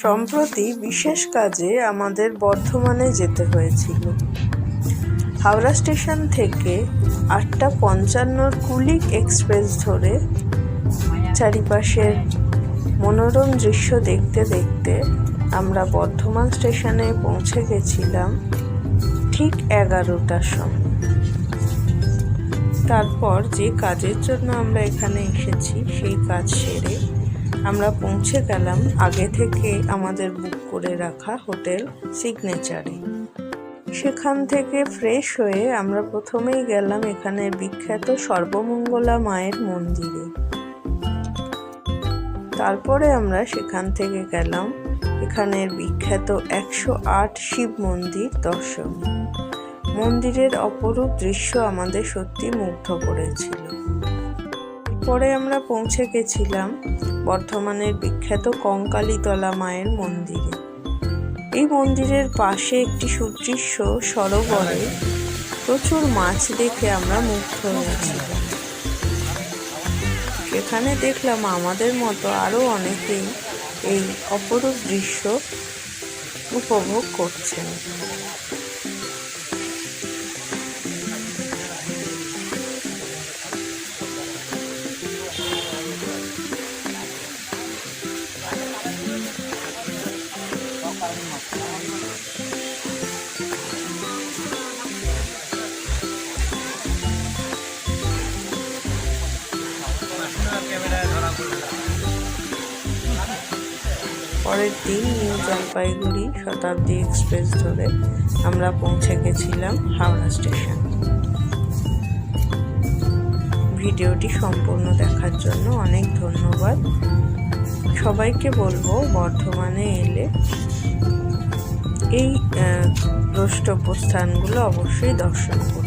সম্প্রতি বিশেষ কাজে আমাদের বর্ধমানে যেতে হয়েছিল। হাওড়া স্টেশন থেকে 8:55 কুলিক এক্সপ্রেস ধরে চারিপাশের মনোরম দৃশ্য দেখতে দেখতে আমরা বর্ধমান স্টেশনে পৌঁছে গেছিলাম ঠিক 11টার সময়। তারপর যে কাজের জন্য আমরা এখানে এসেছি সেই কাজ সেরে আমরা পৌঁছে গেলাম আগে থেকে আমাদের বুক করে রাখা হোটেল সিগনেচারে। সেখান থেকে ফ্রেশ হয়ে আমরা প্রথমেই গেলাম এখানের বিখ্যাত সর্বমঙ্গলা মায়ের মন্দিরে। তারপরে আমরা সেখান থেকে গেলাম এখানের বিখ্যাত 108 শিব মন্দির দর্শন। মন্দিরের অপরূপ দৃশ্য আমাদের সত্যি মুগ্ধ করেছিল। পরে আমরা পৌঁছে গেছিলাম বর্ধমানের বিখ্যাত কঙ্কালীতলা মায়ের মন্দিরে। এই মন্দিরের পাশে একটি সুদৃশ্য সরোবরে প্রচুর মাছ দেখে আমরা মুগ্ধ হয়েছিলাম। সেখানে দেখলাম আমাদের মতো আরও অনেকেই এই অপরূপ দৃশ্য উপভোগ করছেন। পরের দিন নিউ জলপাইগুড়ি শতাব্দী এক্সপ্রেস ধরে আমরা পৌঁছে গেছিলাম হাওড়া স্টেশন। ভিডিওটি সম্পূর্ণ দেখার জন্য অনেক ধন্যবাদ। সবাইকে বলবো বর্ধমানে এলে এই দ্রষ্টব্য স্থানগুলো অবশ্যই দর্শন করুন।